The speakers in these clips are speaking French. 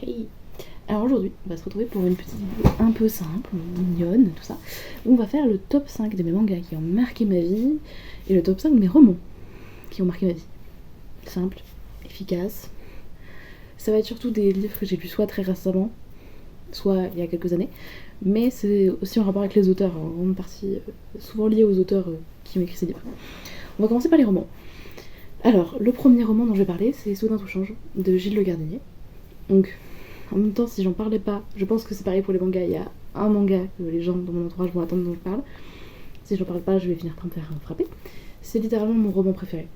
Hey. Alors aujourd'hui, on va se retrouver pour une petite vidéo un peu simple, mignonne, tout ça, où on va faire le top 5 de mes mangas qui ont marqué ma vie et le top 5 de mes romans qui ont marqué ma vie. Simple, efficace. Ça va être surtout des livres que j'ai lus soit très récemment, soit il y a quelques années, mais c'est aussi en rapport avec les auteurs, en grande partie souvent lié aux auteurs qui ont écrit ces livres. On va commencer par les romans. Alors, le premier roman dont je vais parler, c'est Soudain tout change, de Gilles Le Gardinier. Donc, en même temps, si j'en parlais pas, je pense que c'est pareil pour les mangas. Il y a un manga que les gens dans mon entourage vont attendre dont je parle. Si j'en parle pas, je vais finir par me faire frapper. C'est littéralement mon roman préféré.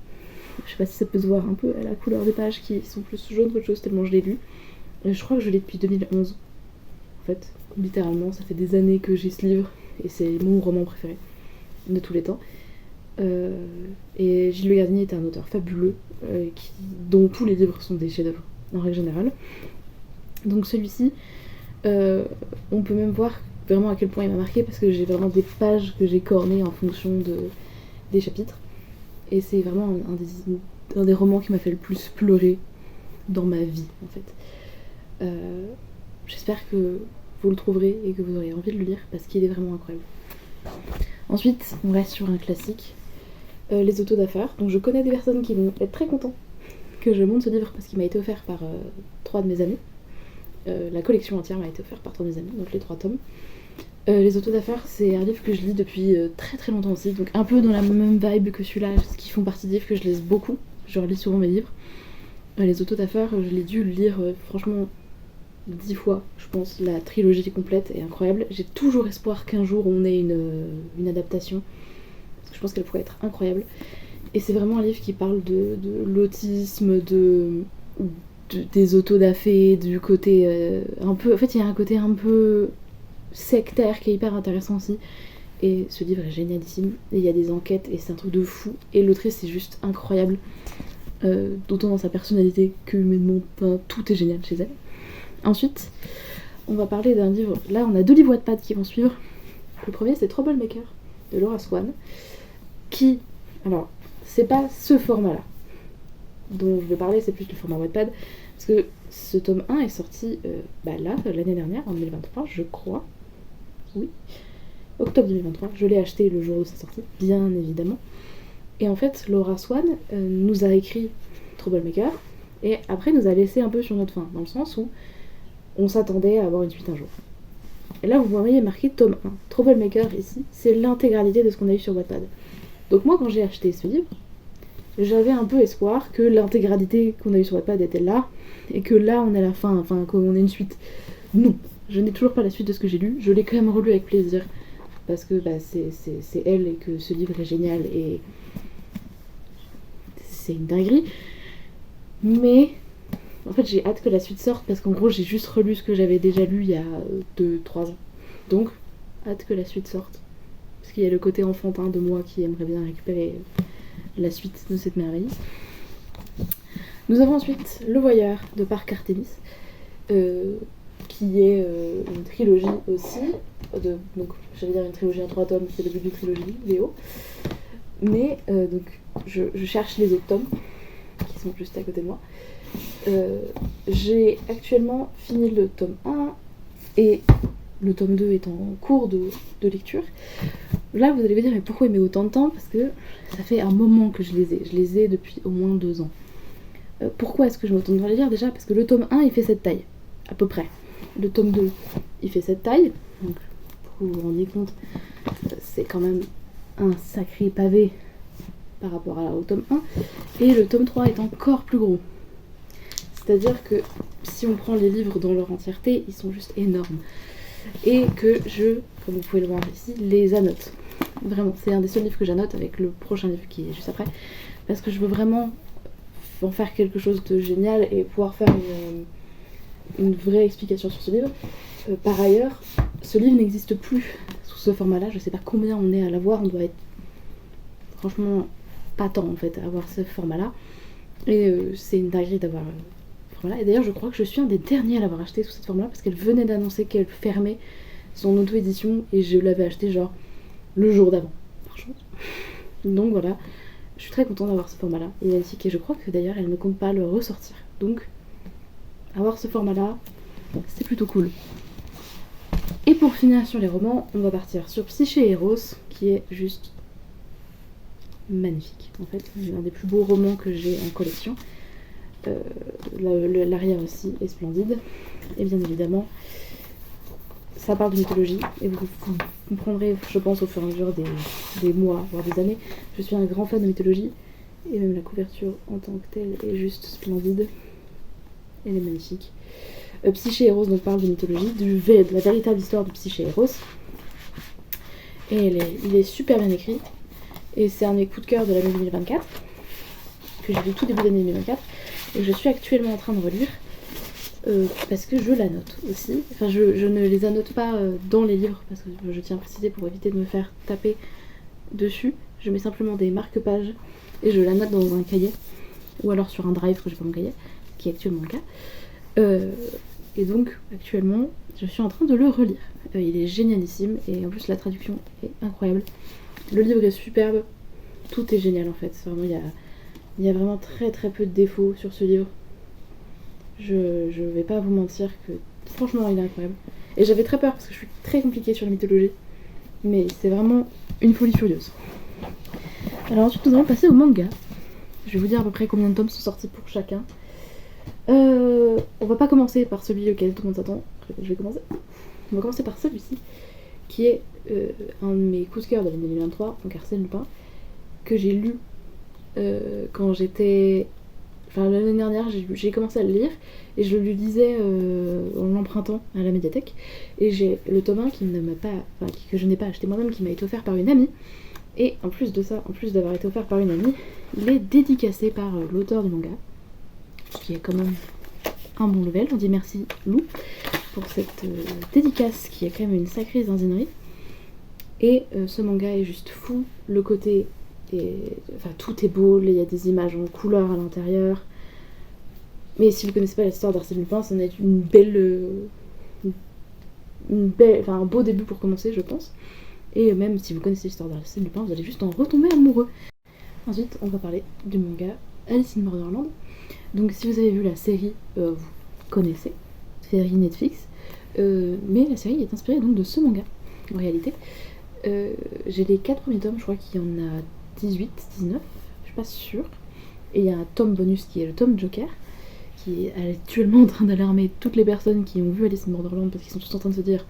Je sais pas si ça peut se voir un peu à la couleur des pages qui sont plus jaunes qu'autre chose tellement je l'ai lu. Et je crois que je l'ai depuis 2011. En fait, littéralement, ça fait des années que j'ai ce livre et c'est mon roman préféré de tous les temps. Et Gilles Le Gardinier est un auteur fabuleux dont tous les livres sont des chefs-d'œuvre en règle générale. Donc celui-ci, on peut même voir vraiment à quel point il m'a marqué parce que j'ai vraiment des pages que j'ai cornées en fonction des chapitres. Et c'est vraiment un des romans qui m'a fait le plus pleurer dans ma vie en fait. J'espère que vous le trouverez et que vous aurez envie de le lire parce qu'il est vraiment incroyable. Ensuite, on reste sur un classique, Les Autos d'affaires. Donc je connais des personnes qui vont être très contents que je monte ce livre parce qu'il m'a été offert par 3 de mes amis. La collection entière m'a été offerte par 3 de mes amis, donc les 3 tomes. Les Autos d'affaires, c'est un livre que je lis depuis très très longtemps aussi, donc un peu dans la même vibe que celui-là, ce qui font partie des livres que je lis beaucoup. Je relis souvent mes livres. Les Autos d'affaires, je l'ai dû le lire franchement 10 fois, je pense. La trilogie complète est incroyable. J'ai toujours espoir qu'un jour on ait une adaptation, parce que je pense qu'elle pourrait être incroyable. Et c'est vraiment un livre qui parle de l'autisme, des autodafés, du côté un peu... En fait, il y a un côté un peu sectaire qui est hyper intéressant aussi. Et ce livre est génialissime. Et il y a des enquêtes et c'est un truc de fou. Et l'autrice est juste incroyable. D'autant dans sa personnalité que humainement, tout est génial chez elle. Ensuite, on va parler d'un livre... Là, on a 2 livres Wattpad qui vont suivre. Le premier, c'est Troublemaker de Laura Swan. Qui... Alors, c'est pas ce format-là dont je vais parler, c'est plus le format Wattpad. Parce que ce tome 1 est sorti là, l'année dernière, en 2023, je crois. Oui. Octobre 2023. Je l'ai acheté le jour de sa sortie, bien évidemment. Et en fait, Laura Swan nous a écrit Troublemaker et après nous a laissé un peu sur notre faim, dans le sens où on s'attendait à avoir une suite un jour. Et là, vous voyez marqué tome 1. Troublemaker, ici, c'est l'intégralité de ce qu'on a eu sur Wattpad. Donc moi, quand j'ai acheté ce livre, j'avais un peu espoir que l'intégralité qu'on a eu sur Wattpad était là, et que là, on ait la fin, enfin, qu'on ait une suite. Non, je n'ai toujours pas la suite de ce que j'ai lu. Je l'ai quand même relu avec plaisir, parce que c'est elle, et que ce livre est génial, et c'est une dinguerie. Mais... en fait, j'ai hâte que la suite sorte parce qu'en gros, j'ai juste relu ce que j'avais déjà lu il y a 2-3 ans. Donc, hâte que la suite sorte. Parce qu'il y a le côté enfantin de moi qui aimerait bien récupérer la suite de cette merveille. Nous avons ensuite Le Voyeur de Park Artemis, qui est une trilogie aussi. Donc, j'allais dire une trilogie en 3 tomes, c'est le début d'une trilogie, Léo. Mais, donc, je cherche les autres tomes qui sont juste à côté de moi. J'ai actuellement fini le tome 1 et le tome 2 est en cours de lecture. Là, vous allez me dire, mais pourquoi il met autant de temps? Parce que ça fait un moment que je les ai. Je les ai depuis au moins 2 ans. Pourquoi est-ce que je mets autant de temps à les lire? Déjà, parce que le tome 1, il fait cette taille, à peu près. Le tome 2, il fait cette taille. Donc, pour que vous vous rendiez compte, c'est quand même un sacré pavé par rapport au tome 1. Et le tome 3 est encore plus gros. C'est-à-dire que si on prend les livres dans leur entièreté, ils sont juste énormes. Et que je, comme vous pouvez le voir ici, les annote. Vraiment, c'est un des seuls livres que j'annote avec le prochain livre qui est juste après. Parce que je veux vraiment en faire quelque chose de génial et pouvoir faire une vraie explication sur ce livre. Par ailleurs, ce livre n'existe plus sous ce format-là. Je sais pas combien on est à l'avoir. On doit être franchement pas tant en fait à avoir ce format-là. Et c'est une dinguerie d'avoir... Et d'ailleurs, je crois que je suis un des derniers à l'avoir acheté sous cette forme-là parce qu'elle venait d'annoncer qu'elle fermait son auto-édition et je l'avais acheté genre le jour d'avant, par chance. Donc voilà, je suis très contente d'avoir ce format-là. Et je crois que d'ailleurs, elle ne compte pas le ressortir. Donc, avoir ce format-là, C'est plutôt cool. Et pour finir sur les romans, on va partir sur Psyché et Eros, qui est juste magnifique. En fait, c'est l'un des plus beaux romans que j'ai en collection. L'arrière aussi est splendide. Et bien évidemment, ça parle de mythologie. Et vous comprendrez, je pense, au fur et à mesure des mois, voire des années. Je suis un grand fan de mythologie. Et même la couverture en tant que telle est juste splendide. Elle est magnifique. Psyché et Eros donc parle de mythologie, de la véritable histoire de Psyché et Eros. Et il est super bien écrit. Et c'est un de mes coups de cœur de l'année 2024, que j'ai lu tout début d'année 2024, et je suis actuellement en train de relire, parce que je la note aussi. Enfin, je ne les annote pas dans les livres, parce que je tiens à préciser pour éviter de me faire taper dessus. Je mets simplement des marque-pages, et je la note dans un cahier, ou alors sur un drive que j'ai pas mon cahier, qui est actuellement le cas. Et donc, actuellement, je suis en train de le relire. Il est génialissime, et en plus la traduction est incroyable. Le livre est superbe, tout est génial en fait. Vraiment, il y a vraiment très très peu de défauts sur ce livre. Je vais pas vous mentir que franchement il est incroyable. Et j'avais très peur parce que je suis très compliquée sur la mythologie. Mais c'est vraiment une folie furieuse. Alors ensuite nous allons passer au manga. Je vais vous dire à peu près combien de tomes sont sortis pour chacun. On va pas commencer par celui auquel tout le monde s'attend. On va commencer par celui-ci, qui est un de mes coups de cœur de l'année 2023, donc Arsène Lupin, que j'ai lu quand j'étais... Enfin l'année dernière, j'ai commencé à le lire, et je le lisais en l'empruntant à la médiathèque, et j'ai le tome 1 que je n'ai pas acheté moi-même, qui m'a été offert par une amie, et en plus de ça, en plus d'avoir été offert par une amie, il est dédicacé par l'auteur du manga, qui est quand même un bon level. On dit merci Lou pour cette dédicace qui est quand même une sacrée zinzinerie. Et ce manga est juste fou. Le côté enfin tout est beau, il y a des images en couleur à l'intérieur. Mais si vous connaissez pas l'histoire d'Arsène Lupin, ça en est enfin un beau début pour commencer, je pense. Et même si vous connaissez l'histoire d'Arsène Lupin, vous allez juste en retomber amoureux. Ensuite, on va parler du manga Alice in Borderland. Donc si vous avez vu la série, vous connaissez, série Netflix, mais la série est inspirée donc de ce manga, en réalité. J'ai les 4 premiers tomes, je crois qu'il y en a 18, 19, je suis pas sûre. Et il y a un tome bonus qui est le tome Joker, qui est actuellement en train d'alarmer toutes les personnes qui ont vu Alice in Borderland, parce qu'ils sont tous en train de se dire,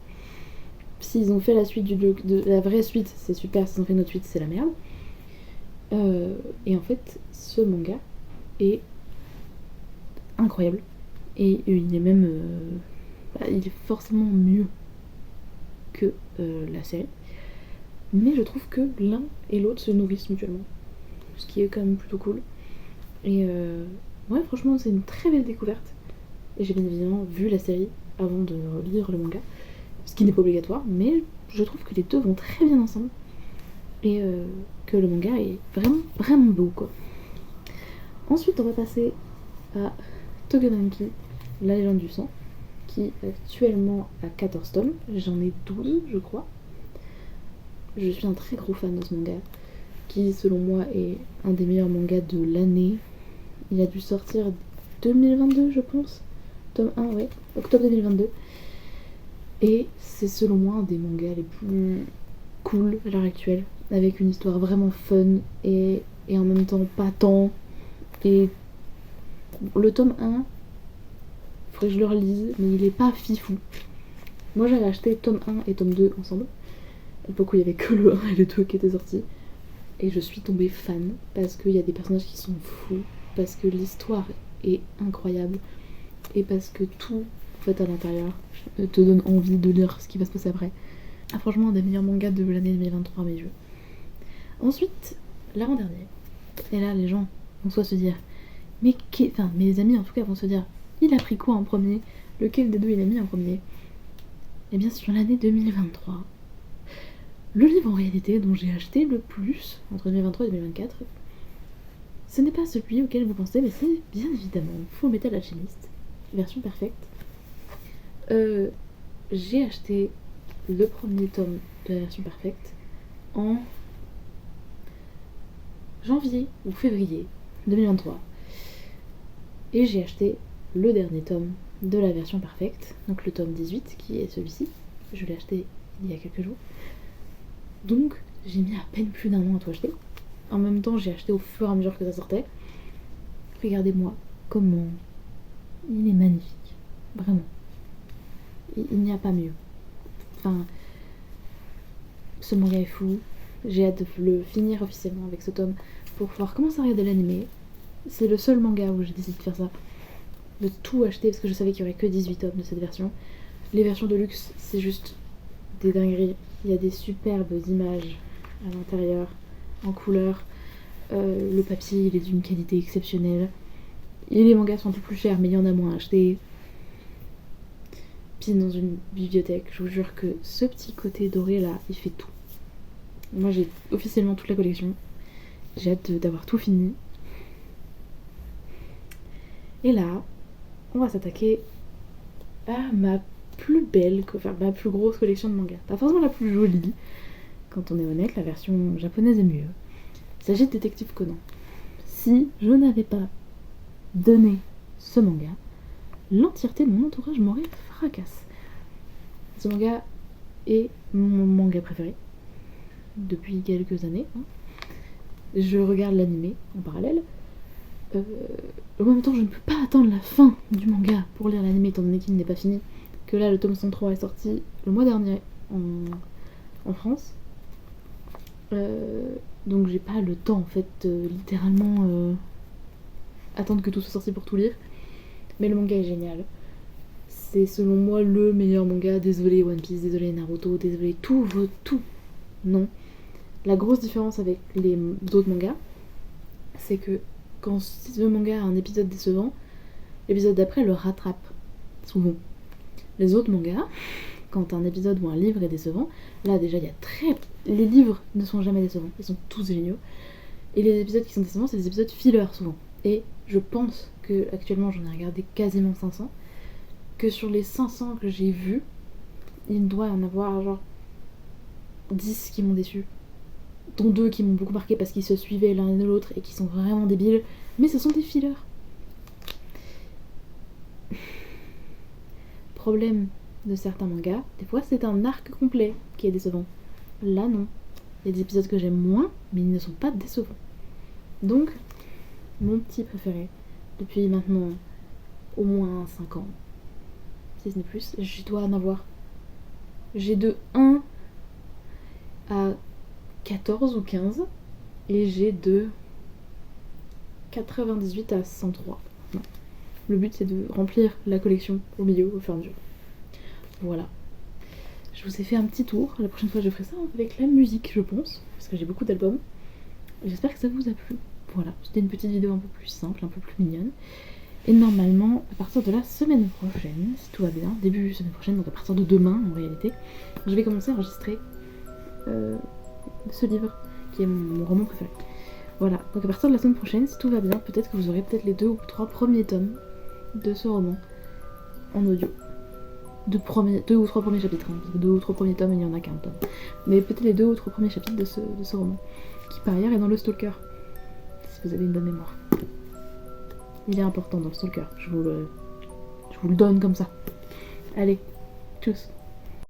s'ils ont fait la suite de la vraie suite, c'est super, s'ils ont fait une autre suite, c'est la merde. Et en fait, ce manga est incroyable. Et il est même... il est forcément mieux que la série. Mais je trouve que l'un et l'autre se nourrissent mutuellement. Ce qui est quand même plutôt cool. Et ouais, franchement, c'est une très belle découverte. Et j'ai bien évidemment vu la série avant de lire le manga. Ce qui n'est pas obligatoire, mais je trouve que les deux vont très bien ensemble. Et que le manga est vraiment, vraiment beau, quoi. Ensuite, on va passer à Tokyo-Danki, la légende du sang, qui actuellement a 14 tomes. J'en ai 12, je crois. Je suis un très gros fan de ce manga, qui selon moi est un des meilleurs mangas de l'année. Il a dû sortir 2022, je pense. Tome 1, ouais, octobre 2022. Et c'est selon moi un des mangas les plus cool à l'heure actuelle, avec une histoire vraiment fun et en même temps pas tant. Et le tome 1, faudrait que je le relise, mais il est pas fifou. Moi j'avais acheté tome 1 et tome 2 ensemble. À l'époque où il y avait que le 1 et le 2 qui étaient sortis. Et je suis tombée fan, parce qu'il y a des personnages qui sont fous, parce que l'histoire est incroyable, et parce que tout, en fait, à l'intérieur, te donne envie de lire ce qui va se passer après. Ah, franchement, un des meilleurs mangas de l'année 2023 à mes yeux. Ensuite, l'avant-dernier. Et là, les gens vont soit se dire, enfin, mes amis en tout cas vont se dire, il a pris quoi en premier? Lequel des deux il a mis en premier? Eh bien, sur l'année 2023, le livre en réalité dont j'ai acheté le plus entre 2023 et 2024, ce n'est pas celui auquel vous pensez, mais c'est bien évidemment Fullmetal Alchemist, version perfecte. J'ai acheté le premier tome de la version perfecte en janvier ou février 2023. Et j'ai acheté le dernier tome de la version parfaite, donc le tome 18 qui est celui-ci. Je l'ai acheté il y a quelques jours. Donc j'ai mis à peine plus d'un an à tout acheter. En même temps, j'ai acheté au fur et à mesure que ça sortait. Regardez-moi comment il est magnifique. Vraiment. Il n'y a pas mieux. Enfin, ce manga est fou. J'ai hâte de le finir officiellement avec ce tome pour pouvoir commencer à regarder l'animé. C'est le seul manga où j'ai décidé de faire ça. De tout acheter parce que je savais qu'il n'y aurait que 18 tomes de cette version. Les versions de luxe, c'est juste des dingueries. Il y a des superbes images à l'intérieur, en couleur. Le papier, il est d'une qualité exceptionnelle. Et les mangas sont un peu plus chers, mais il y en a moins à acheter. Puis dans une bibliothèque, je vous jure que ce petit côté doré là, il fait tout. Moi j'ai officiellement toute la collection. J'ai hâte d'avoir tout fini. Et là, on va s'attaquer à ma plus belle, enfin ma plus grosse collection de mangas. Pas forcément la plus jolie, quand on est honnête, la version japonaise est mieux. Il s'agit de Détective Conan. Si je n'avais pas donné ce manga, l'entièreté de mon entourage m'aurait fracasse. Ce manga est mon manga préféré depuis quelques années. Je regarde l'animé en parallèle. En même temps, je ne peux pas attendre la fin du manga pour lire l'animé étant donné qu'il n'est pas fini. Que là, le tome 103 est sorti le mois dernier en France. Donc j'ai pas le temps en fait littéralement attendre que tout soit sorti pour tout lire. Mais le manga est génial. C'est selon moi le meilleur manga. Désolé One Piece, désolé Naruto, désolé tout. Non. La grosse différence avec les autres mangas, c'est que quand le manga a un épisode décevant, l'épisode d'après le rattrape. Souvent. Les autres mangas, quand un épisode ou un livre est décevant, là déjà il y a les livres ne sont jamais décevants, ils sont tous géniaux. Et les épisodes qui sont décevants, c'est des épisodes filler souvent. Et je pense que actuellement j'en ai regardé quasiment 500, que sur les 500 que j'ai vus, il doit y en avoir genre 10 qui m'ont déçu, dont 2 qui m'ont beaucoup marqué parce qu'ils se suivaient l'un et l'autre et qui sont vraiment débiles, mais ce sont des fillers. Problème de certains mangas, des fois c'est un arc complet qui est décevant. Là non. Il y a des épisodes que j'aime moins, mais ils ne sont pas décevants. Donc, mon petit préféré, depuis maintenant au moins 5 ans, si ce n'est plus, je dois en avoir. J'ai de 1 à 14 ou 15, et j'ai de 98 à 103. Non. Le but c'est de remplir la collection au milieu, au fur et à mesure. Voilà. Je vous ai fait un petit tour. La prochaine fois je ferai ça avec la musique, je pense, parce que j'ai beaucoup d'albums. J'espère que ça vous a plu. Voilà, c'était une petite vidéo un peu plus simple, un peu plus mignonne. Et normalement, à partir de la semaine prochaine, si tout va bien, début semaine prochaine, donc à partir de demain en réalité, je vais commencer à enregistrer ce livre, qui est mon roman préféré. Voilà, donc à partir de la semaine prochaine, si tout va bien, peut-être que vous aurez peut-être les 2 ou 3 premiers tomes de ce roman en audio. 2 ou 3 premiers chapitres, hein, parce que 2 ou 3 premiers tomes, il n'y en a qu'un tome. Mais peut-être les 2 ou 3 premiers chapitres de ce roman, qui par ailleurs est dans le Stalker, si vous avez une bonne mémoire. Il est important dans le Stalker, je vous le donne comme ça. Allez, tchuss.